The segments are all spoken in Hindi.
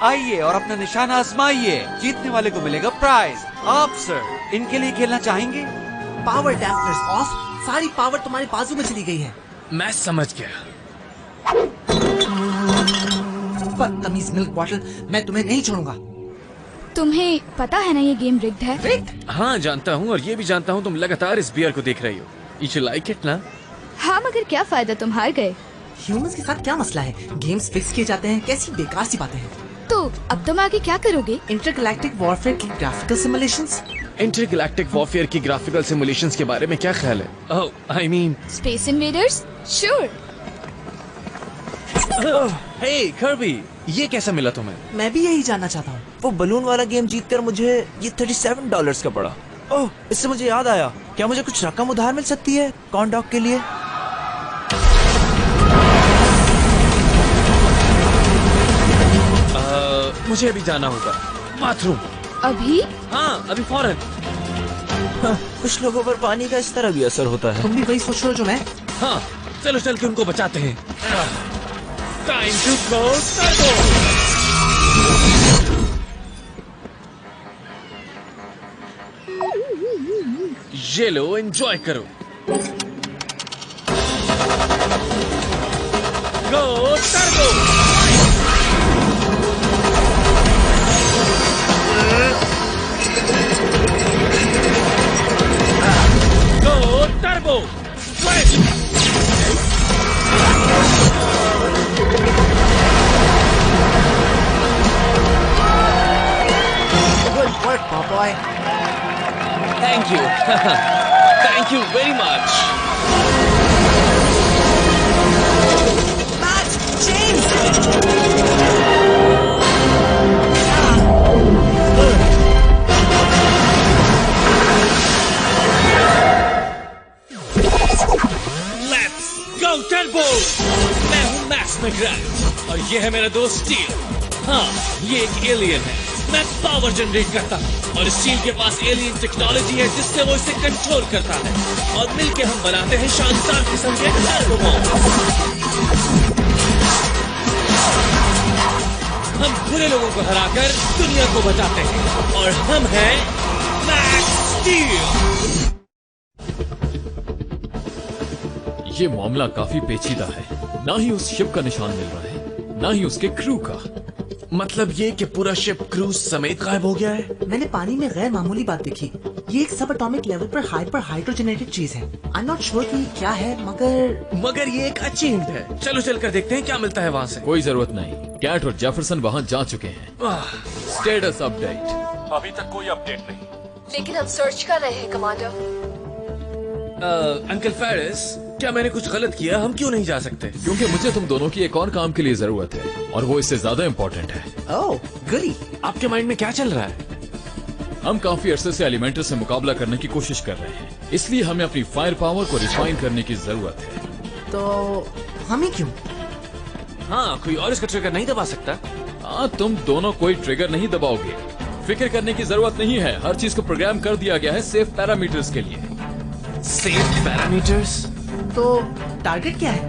आइए और अपना निशान आजमाइए। जीतने वाले को मिलेगा प्राइज। आप सर इनके लिए खेलना चाहेंगे? Power dampers of. सारी पावर तुम्हारे बाजू में चली गई है। मैं समझ गया। बदतमीज मिल्क बॉटल, मैं तुम्हें नहीं छोड़ूंगा। तुम्हें पता है ना ये गेम रिग्ड है? रिग्ड? हाँ जानता हूँ, और ये भी जानता हूँ तुम लगातार इस बियर को देख रही हो। You like it ना? हाँ मगर क्या फायदा, तुम हार गए। ह्यूमंस के साथ क्या मसला है? गेम्स फिक्स किए जाते हैं, कैसी बेकार सी बातें हैं। तो अब तुम आगे क्या करोगे? इंटरगैलेक्टिक वॉरफेयर की ग्राफिकल सिमुलेशंस। इंटरगैलेक्टिक वॉरफेयर की ग्राफिकल सिमुलेशंस के बारे में क्या ख्याल है? Oh, I mean, space invaders? Sure. Hey Kirby, ये कैसा मिला तुम्हें? मैं भी यही जानना चाहता हूँ। वो बलून वाला गेम जीतकर मुझे ये $37 का पड़ा। ओह, इससे मुझे याद आया, क्या मुझे कुछ रकम उधार मिल सकती है कॉर्न डॉग के लिए? मुझे अभी जाना होगा बाथरूम। अभी? हाँ अभी फौरन। कुछ लोगों पर पानी का इस तरह भी असर होता है। तुम भी वही सोच रहे हो जो मैं? हाँ चलो चल के उनको बचाते हैं। Time to go turbo. ये लो, एंजॉय करो। Go turbo. Go turbo. Good work, boy. Thank you. Thank you very much. Matt, James. Let's go Turbo! मैं हूँ मैक्स मैकग्राथ और ये है मेरा दोस्त स्टील। हाँ, ये एक एलियन है। मैं पावर जनरेट करता हूँ और स्टील के पास एलियन टेक्नोलॉजी है जिससे वो इसे कंट्रोल करता है, और मिलके हम बनाते हैं शानदार किस्म के टर्बो बॉम्ब। हम बुरे लोगों को हराकर दुनिया को बचाते हैं, और हम हैं मैक्स स्टील। ये मामला काफी पेचीदा है। ना ही उस शिप का निशान मिल रहा है, ना ही उसके क्रू का। मतलब ये कि पूरा शिप क्रूज समेत गायब हो गया है। मैंने पानी में गैर मामूली बात देखी। ये एक सब एटॉमिक लेवल पर हाइपर हाइड्रोजनेटेड चीज है। आई एम नॉट श्योर कि क्या है, मगर ये एक अच्छी हिंट है। चलो चलकर देखते हैं क्या मिलता है वहाँ से। कोई जरूरत नहीं, कैट और जेफरसन वहाँ जा चुके हैं। Status update. अभी तक कोई अपडेट नहीं। लेकिन हम सर्च कर रहे हैं कमांडर। अंकल फेरिस, क्या मैंने कुछ गलत किया? हम क्यों नहीं जा सकते? क्योंकि मुझे तुम दोनों की एक और काम के लिए जरूरत है, और वो इससे ज्यादा इम्पोर्टेंट है। ओह, गुली। आपके माइंड में क्या चल रहा है? हम काफी अरसे से एलिमेंटर से मुकाबला करने की कोशिश कर रहे हैं, इसलिए हमें अपनी फायर पावर को रिफाइन करने की जरूरत है। तो हमें क्यों? हाँ, कोई और इसका ट्रिगर नहीं दबा सकता। हाँ, तुम दोनों कोई ट्रिगर नहीं दबाओगे। फिक्र करने की जरूरत नहीं है, हर चीज को प्रोग्राम कर दिया गया है सेफ पैरामीटर्स के लिए। Safe parameters? तो टारगेट क्या है?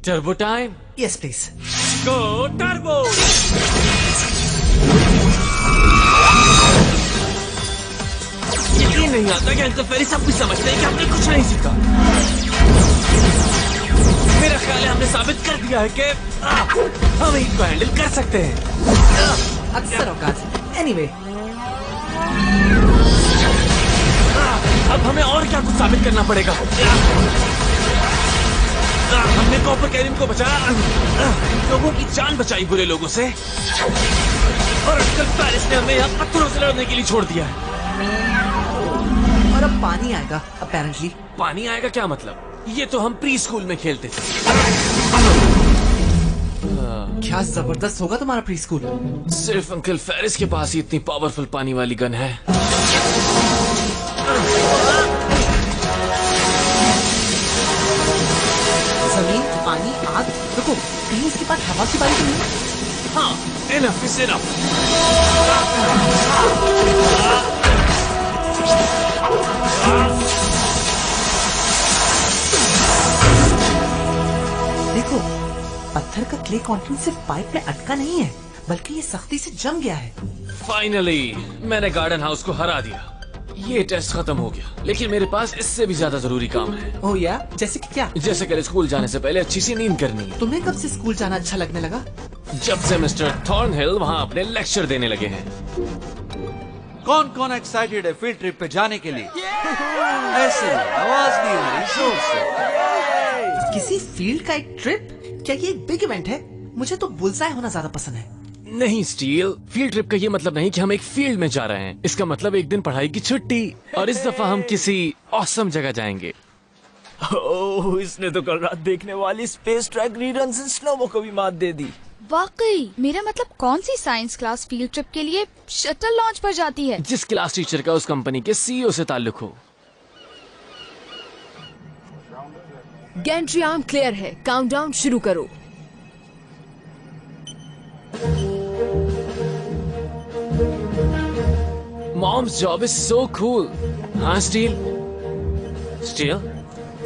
Turbo time. Yes please. Go turbo. यकीन नहीं आता कि अंकल फेरिस सब कुछ समझते हैं कि हमने कुछ नहीं सीखा। मेरा ख्याल है हमने साबित कर दिया है कि हम इनको हैंडल कर सकते हैं। अक्सर औकात। एनीवे, अब हमें और क्या कुछ साबित करना पड़ेगा। हमने कॉपर कैरिन को बचाया, लोगों की जान बचाई बुरे लोगों से, और अंकल फेरिस ने हमें यहाँ पत्थरों से लड़ने के लिए छोड़ दिया है। और अब पानी आएगा अपेरेंटली। पानी आएगा क्या मतलब? ये तो हम प्री स्कूल में खेलते थे। क्या जबरदस्त होगा तुम्हारा प्री स्कूल। सिर्फ अंकल फेरिस के पास ही इतनी पावरफुल पानी वाली गन है। जमीन, पानी, आग। रुको, कहीं इसके पास हवा की बारी तो नहीं? हाँ, इनफ इज इनफ। पत्थर का क्ले कंटेंट सिर्फ पाइप में अटका नहीं है, बल्कि ये सख्ती से जम गया है। फाइनली मैंने गार्डन हाउस को हरा दिया। ये टेस्ट खत्म हो गया, लेकिन मेरे पास इससे भी ज्यादा जरूरी काम है। ओह या, जैसे कि क्या? जैसे कल स्कूल जाने से पहले अच्छी सी नींद करनी है। तुम्हें कब से स्कूल जाना अच्छा लगने लगा? जब से मिस्टर थॉर्नहिल वहाँ अपने लेक्चर देने लगे हैं। कौन कौन एक्साइटेड है फील्ड ट्रिप पे जाने के लिए? ऐसे में आवाज नहीं हो रही जोर से। किसी फील्ड का एक ट्रिप? क्या ये एक बिग इवेंट है? मुझे तो बुलसाई होना ज्यादा पसंद है। नहीं स्टील, फील्ड ट्रिप का ये मतलब नहीं कि हम एक फील्ड में जा रहे हैं। इसका मतलब एक दिन पढ़ाई की छुट्टी, और इस दफा हम किसी ऑसम जगह जाएंगे। ओह, इसने तो कल रात देखने वाली स्पेस ट्रैक रीरन्स इन स्लोमो को भी मात दे दी। वाकई, मेरा मतलब कौन सी साइंस क्लास फील्ड ट्रिप के लिए शटल लॉन्च पर जाती है? जिस क्लास टीचर का उस कंपनी के सीईओ से ताल्लुक हो। गेंट्री आर्म क्लियर है, काउंटडाउन शुरू करो। Mom's job is so cool. हाँ स्टील? स्टील?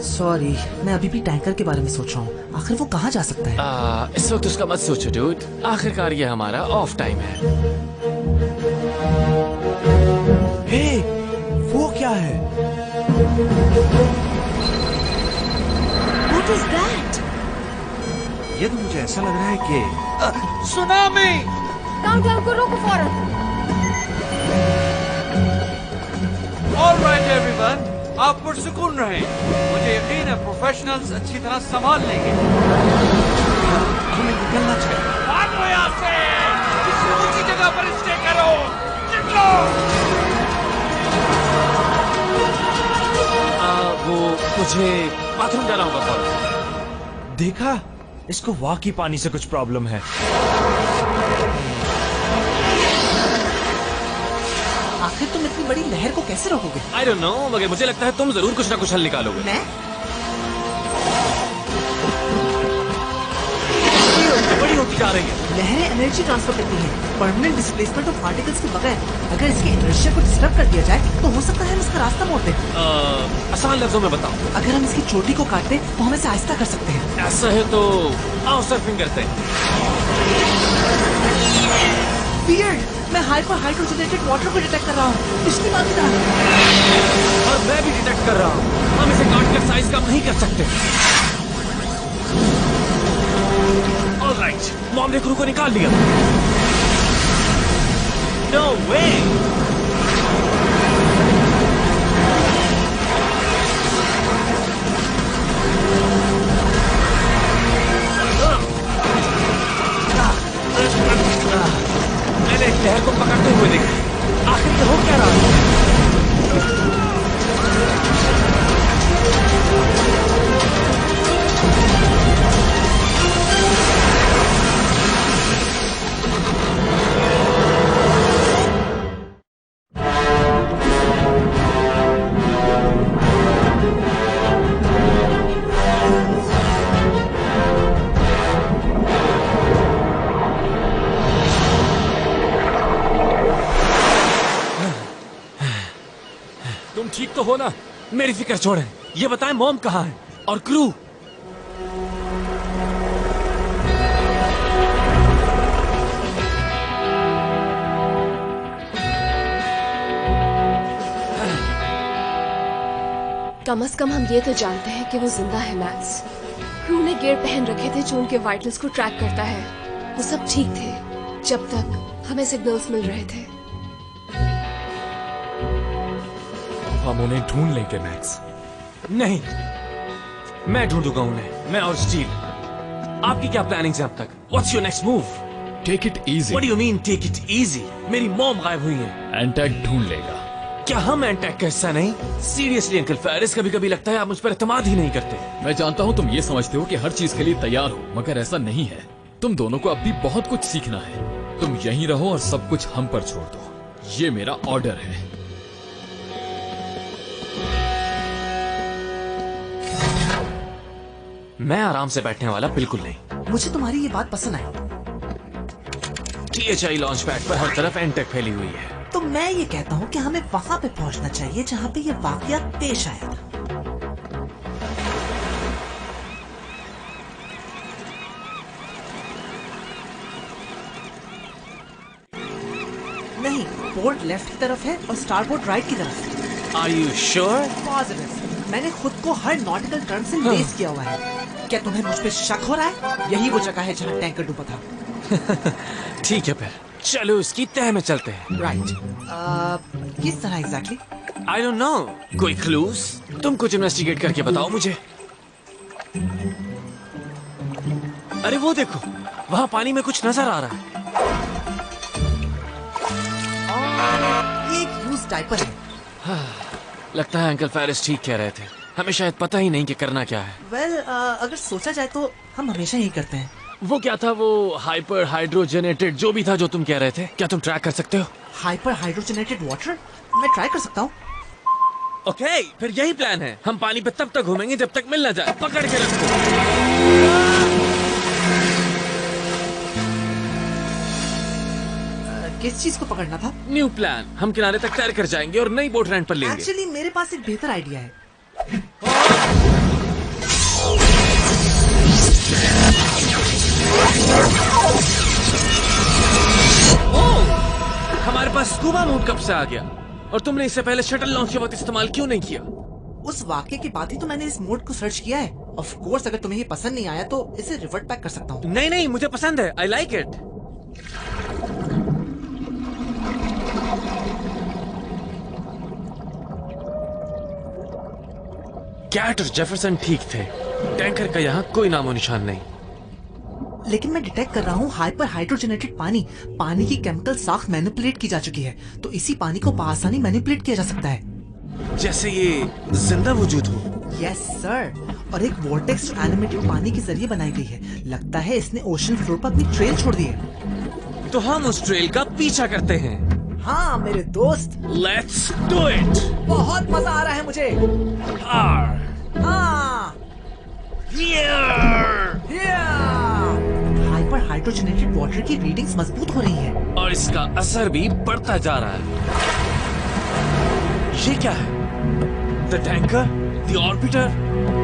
सॉरी, मैं अभी भी टैंकर के बारे में सोच रहा हूँ। आखिर वो कहाँ जा सकता है? इस वक्त उसका मत सोचो डूड, आखिरकार ये हमारा ऑफ टाइम है। हे, वो क्या है? What is that? ये तो मुझे ऐसा लग रहा है कि सुनामी। काउंटडाउन को रोको फौरन। ऑलराइट एवरीवन, आप पुरसुकून रहें। मुझे यकीन है प्रोफेशनल्स अच्छी तरह संभाल लेंगे। हमें निकलना चाहिए। भागो यहाँ से! किसी ऊंची जगह पर स्टे करो। निकलो! वो मुझे बाथरूम जाना होगा फौरन। देखा, इसको वाकई पानी से कुछ प्रॉब्लम है। आखिर तुम इतनी बड़ी लहर को कैसे रोकोगे? आई डोंट नो, मगर मुझे लगता है तुम जरूर कुछ ना कुछ हल निकालोगे। मैं? बड़ी होती जा रही है। लहरें एनर्जी ट्रांसफर करती हैं, परमानेंट डिस्प्लेसमेंट ऑफ पार्टिकल्स के बगैर। अगर इसके इनर्शिया को डिस्टर्ब कर दिया जाए तो हो सकता है हम इसका रास्ता मोड़ दें। आसान लफ्जों में बताओ। अगर हम इसकी चोटी को काट दें तो हम इसे आहिस्ता कर सकते हैं। ऐसा है तो आओ सर्फिंग करते हैं। वियर्ड, मैं हाइपर हाइड्रोजनेटेड वाटर को डिटेक्ट कर रहा हूँ, पिछली बार की तरह। और मैं भी डिटेक्ट कर रहा हूँ। हम इसे काट कर साइज कम नहीं कर सकते। ऑलराइट, मॉम ने क्रू को निकाल लिया। नो वे! मैंने एक लहर को पकड़ते हुए देखा। आखिर ये हो क्या रहा है? तुम ठीक तो हो ना? मेरी फिक्र छोड़ें। ये बताएं मॉम कहाँ है और क्रू? कम से कम हम ये तो जानते हैं कि वो जिंदा है मैक्स। क्रू ने गियर पहन रखे थे जो उनके वाइटल्स को ट्रैक करता है। वो सब ठीक थे जब तक हमें सिग्नल्स मिल रहे थे। हम उन्हें ढूंढ लेंगे मैक्स। नहीं, मैं ढूंढूंगा उन्हें, मैं और स्टील। आपकी क्या प्लानिंग है अब तक? What's your next move? Take it easy. What do you mean take it easy? मेरी मॉम गायब हुई है। एंटैक ढूंढ लेगा। क्या हम एंटैक का हिस्सा नहीं? सीरियसली अंकल फेरिस, कभी कभी लगता है आप मुझ पर एतमाद ही नहीं करते। मैं जानता हूँ तुम ये समझते हो कि हर चीज के लिए तैयार हो, मगर ऐसा नहीं है। तुम दोनों को अब भी बहुत कुछ सीखना है। तुम यहीं रहो और सब कुछ हम पर छोड़ दो। ये मेरा ऑर्डर है। मैं आराम से बैठने वाला बिल्कुल नहीं। मुझे तुम्हारी ये बात पसंद आई। THI लॉन्च पैड पर हर तरफ एंटेक फैली हुई है। तो मैं ये कहता हूँ कि हमें वहाँ पे पहुँचना चाहिए जहाँ पे ये वाकया पेश आया था। पोर्ट लेफ्ट की तरफ है और स्टारबोर्ड राइट की तरफ। Are you sure? पॉजिटिव। मैंने खुद को हर नॉटिकल टर्म से लेस किया हुआ है। क्या तुम्हें मुझ पे शक हो रहा है? यही वो जगह है जहाँ टैंकर डूबा था। ठीक है, फिर चलो इसकी तह में चलते हैं। राइट। किस तरह एग्जैक्टली? I don't know. कोई क्लूज? तुम कुछ इन्वेस्टिगेट करके बताओ मुझे। अरे वो देखो, वहाँ पानी में कुछ नजर आ रहा है। ये एक यूज डायपर है। लगता है अंकल फेरिस ठीक कह रहे थे। हमें शायद पता ही नहीं कि करना क्या है। वेल, अगर सोचा जाए तो हम हमेशा यही करते हैं। वो क्या था, वो हाइपर हाइड्रोजनेटेड जो भी था जो तुम कह रहे थे, क्या तुम ट्रैक कर सकते हो? Hyper hydrogenated water? मैं ट्राई कर सकता हूँ। ओके, फिर यही प्लान है। हम पानी पे तब तक घूमेंगे जब तक मिल ना जाए। पकड़ के रखो। किस चीज को पकड़ना था? New plan. हम किनारे तक तैर कर जाएंगे और नई बोट रेंट पर लेंगे। एक्चुअली मेरे पास एक बेहतर आइडिया है। हमारे पास स्कूबा मोड कब से आ गया? और तुमने इससे पहले शटल लॉन्च के वक्त इस्तेमाल क्यों नहीं किया? उस वाक्य के बाद ही तो मैंने इस मोड को सर्च किया है। ऑफ कोर्स, अगर तुम्हें ये पसंद नहीं आया तो इसे रिवर्ट बैक कर सकता हूँ। नहीं नहीं, मुझे पसंद है। I like it. कैट और जेफरसन ठीक थे। टैंकर का यहाँ कोई नामो निशान नहीं। लेकिन मैं डिटेक्ट कर रहा हूँ हाइपर हाइड्रोजनेटेड पानी की केमिकल साख मैनिपुलेट की जा चुकी है। तो इसी पानी को आसानी मैनिपुलेट किया जा सकता है। जैसे ये जिंदा वजूद हो। Yes sir. और एक वोर्टेक्स जो एनिमेटेड पानी के जरिए बनाई गई है। लगता है इसने ओशन फ्लोर पर अपनी ट्रेल छोड़ दी है। तो हम उस ट्रेल का पीछा करते हैं। हाँ मेरे दोस्त, लेट्स डू इट। बहुत मजा आ रहा है मुझे। हाँ। हाइपर हाइड्रोजनेटेड वाटर की रीडिंग्स मजबूत हो रही है और इसका असर भी बढ़ता जा रहा है। ये क्या है? The tanker, the orbiter,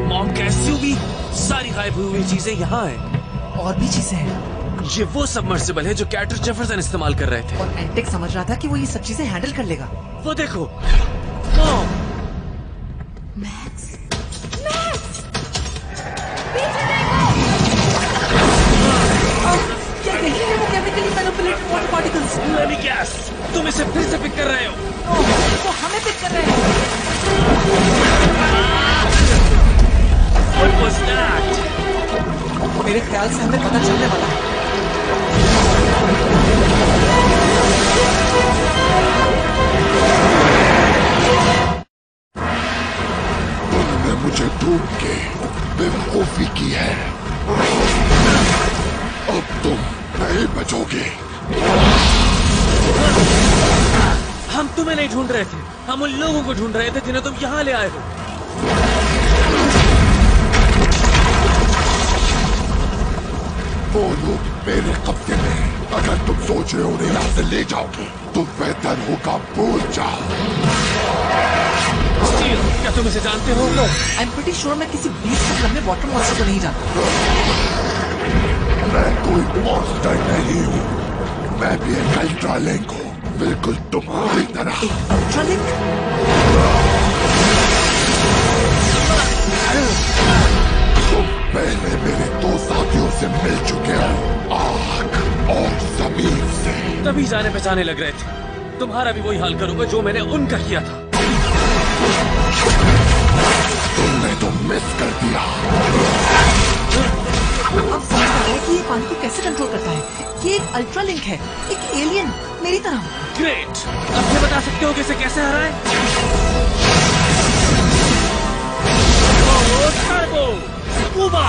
MOM कैस्यूबी, सारी गायब हुई हुई चीजें यहाँ हैं। और भी चीजें हैं। ये वो सबमर्सिबल है जो कैट और जेफरसन इस्तेमाल कर रहे थे। और एंटेक समझ रहा था कि वो ये सब चीजें हैंडल कर लेगा। वो देखो। मैक्स, क्या नहीं है वो chemically manipulated water particles? Let me guess, तुम इसे फिर से पिक कर रहे हो। वो हमें पिक कर रहे हैं। What was that? मेरे ख्याल से हमें पता चलने वाला है। तुमने मुझे ढूंढ के बेवकूफी की है। अब तुम नहीं बचोगे। हम तुम्हें नहीं ढूंढ रहे थे, हम उन लोगों को ढूंढ रहे थे जिन्हें तुम यहाँ ले आए हो। वो लोग मेरे कब्जे में। अगर तुम सोच रहे हो उन्हें यहाँ से ले जाओगे तो बेहतर होगा भूल जाओ। स्टील, क्या तुम इसे जानते हो? No, I am pretty sure मैं किसी 20 फुट लंबे वाटर मॉन्स्टर को नहीं जानता। मैं कोई मॉन्स्टर नहीं हूँ। मैं भी एक अल्ट्रालिंक हूँ, बिल्कुल तुम्हारी तरह। एक अल्ट्रालिंक? तुम पहले मेरे 2 साथियों से मिल चुके हो, आग और जमीन से। तभी जाने पहचाने लग रहे थे। तुम्हारा भी वही हाल करूंगा जो मैंने उनका किया था। तुमने तो मिस कर दिया। अब समझ आ गया कि ये पानी को कैसे कंट्रोल करता है। ये एक अल्ट्रालिंक है, एक एलियन मेरी तरह। ग्रेट, अब ये बता सकते हो कि इसे कैसे हराएं? Turbo scuba.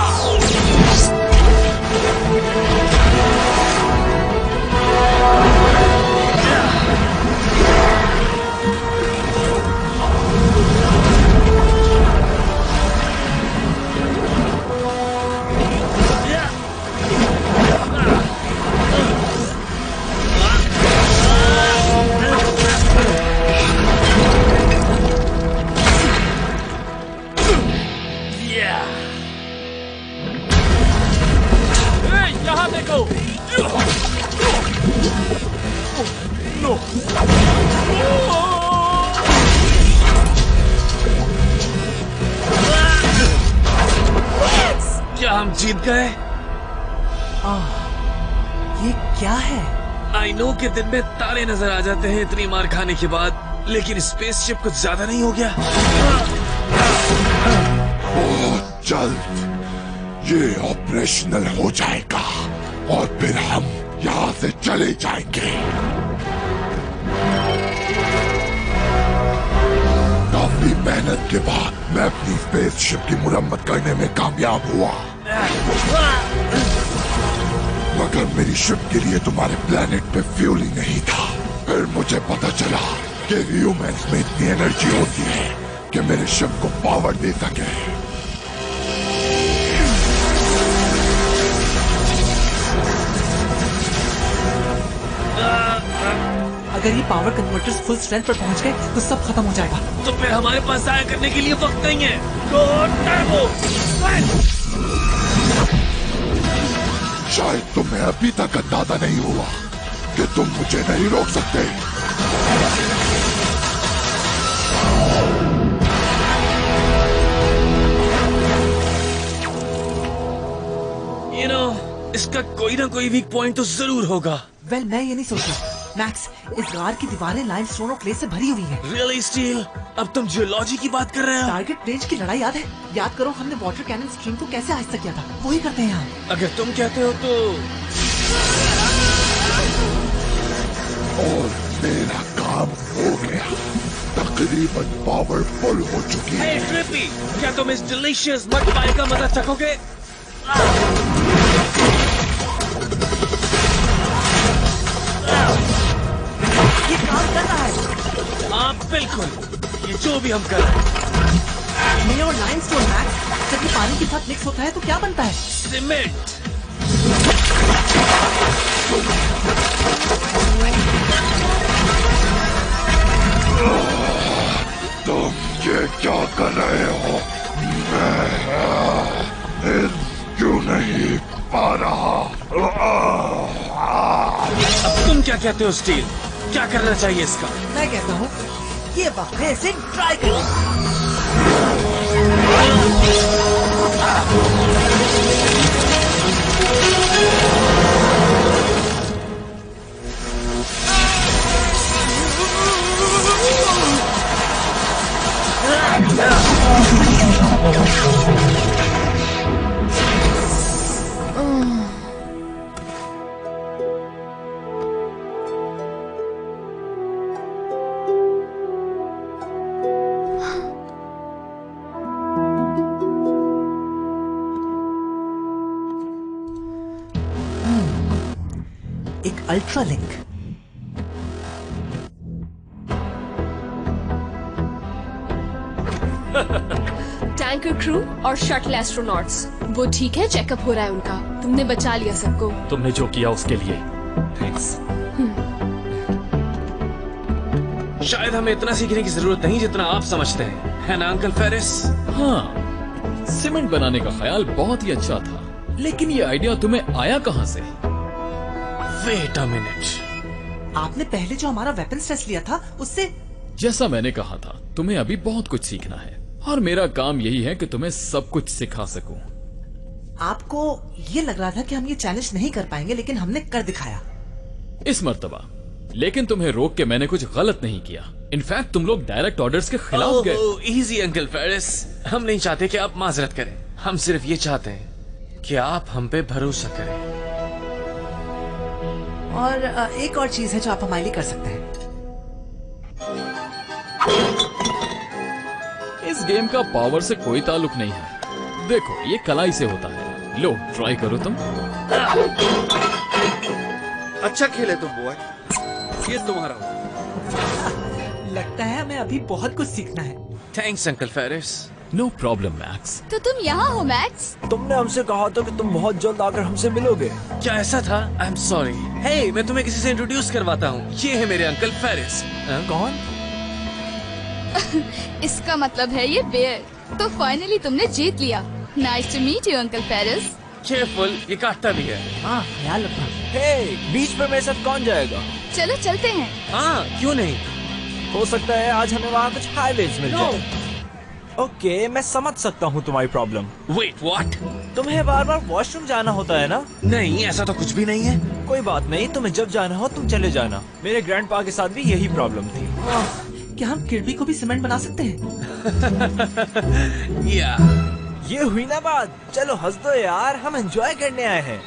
नो। क्या हम जीत गए? ये क्या है? आई नो कि दिन में तारे नजर आ जाते हैं इतनी मार खाने के बाद, लेकिन स्पेसशिप कुछ ज्यादा नहीं हो गया? बहुत जल्द ये ऑपरेशनल हो जाएगा और फिर हम यहाँ से चले जाएंगे। काफी मेहनत के बाद मैं अपनी स्पेसशिप की मुरम्मत करने में कामयाब हुआ, मगर मेरी शिप के लिए तुम्हारे प्लेनेट पे फ्यूल ही नहीं था। फिर मुझे पता चला कि ह्यूमंस में इतनी एनर्जी होती है कि मेरे शिप को पावर दे सके। अगर ये पावर कन्वर्टर्स फुल स्ट्रेंथ पर पहुंच गए तो सब खत्म हो जाएगा। तो फिर हमारे पास जाया करने के लिए वक्त नहीं है। गो टर्बो! शायद तुम्हें अभी तक अंदाजा नहीं हुआ कि तुम मुझे नहीं रोक सकते। You know, इसका कोई ना कोई वीक पॉइंट तो जरूर होगा। वेल, मैं ये नहीं सोच रहा। मैक्स, इस गार की दीवारें लाइमस्टोन और क्ले से भरी हुई हैं। Really, steel? अब तुम जियोलॉजी की बात कर रहे हो? टारगेट रेंज की लड़ाई याद है? याद करो हमने वाटर कैनन स्ट्रीम को कैसे आहिस्ता किया था। वही करते हैं यहाँ। अगर तुम कहते हो तो। और मेरा काम हो गया, तकरीबन पावरफुल हो चुकी है। Hey, ट्रिपी, क्या तुम इस डिलीशियस मड पाई का मजा चखोगे? ये काम कर रहा है। हाँ बिल्कुल, ये जो भी हम कर रहे हैं। क्ले और लाइमस्टोन मैक्स, जब ये पानी के साथ मिक्स होता है तो क्या बनता है? सीमेंट। तुम ये क्या कर रहे हो? मैं क्यों नहीं पा रहा? अब तुम क्या कहते हो स्टील? क्या करना चाहिए इसका? मैं कहता हूँ ये वक्त है इसे ट्राई करने। एक अल्ट्रा लिंक। टैंकर क्रू और शटल एस्ट्रोनॉट्स, वो ठीक है? चेकअप हो रहा है उनका। तुमने बचा लिया सबको। तुमने जो किया उसके लिए थैंक्स। शायद हमें इतना सीखने की जरूरत नहीं जितना आप समझते हैं, है ना अंकल फेरिस? हाँ, सीमेंट बनाने का ख्याल बहुत ही अच्छा था, लेकिन ये आइडिया तुम्हें आया कहाँ से? Wait a minute. आपने पहले जो हमारा वेपन्स टेस्ट लिया था उससे। जैसा मैंने कहा था, तुम्हें अभी बहुत कुछ सीखना है और मेरा काम यही है कि तुम्हें सब कुछ सिखा सकूं। आपको ये लग रहा था कि हम ये चैलेंज नहीं कर पाएंगे, लेकिन हमने कर दिखाया इस मर्तबा। लेकिन तुम्हें रोक के मैंने कुछ गलत नहीं किया। इनफैक्ट तुम लोग डायरेक्ट ऑर्डर्स के खिलाफ गए। इजी अंकल फेरिस, हम नहीं चाहते कि आप माजरत करें। हम सिर्फ ये चाहते हैं कि आप हम पे भरोसा करें। और एक और चीज है जो आप हमारे लिए कर सकते हैं। इस गेम का पावर से कोई ताल्लुक नहीं है। देखो, ये कलाई से होता है। लो, ट्राई करो तुम। अच्छा खेले तुम बॉय, ये तुम्हारा हो। लगता है हमें अभी बहुत कुछ सीखना है। Thanks uncle Ferris. No problem Max. तो तुम यहाँ हो मैक्स? तुमने हमसे कहा था कि तुम बहुत जल्द आकर हमसे मिलोगे। क्या ऐसा था? I am sorry. हे, मैं तुम्हें किसी से इंट्रोड्यूस करवाता हूँ। ये है मेरे अंकल फेरिस। कौन? इसका मतलब है ये बेयर। तो फाइनली तुमने जीत लिया। Nice to meet you uncle Ferris. Careful, ये काटता भी है। हाँ ख्याल रखना। हे, बीच पर मेरे साथ कौन जाएगा? चलो चलते हैं। हाँ, क्यों नहीं? हो सकता है आज हमें वहाँ कुछ हाईवेज मिल जाए। ओके, मैं समझ सकता हूँ तुम्हारी प्रॉब्लम। Wait, what? तुम्हें बार बार वॉशरूम जाना होता है ना? नहीं, ऐसा तो कुछ भी नहीं है। कोई बात नहीं, तुम्हें जब जाना हो तुम चले जाना। मेरे ग्रैंडपा के साथ भी यही प्रॉब्लम थी। क्या हम किडबी को भी सीमेंट बना सकते हैं? या ये हुई ना बात। चलो हंस दो यार, हम एंजॉय करने आए हैं।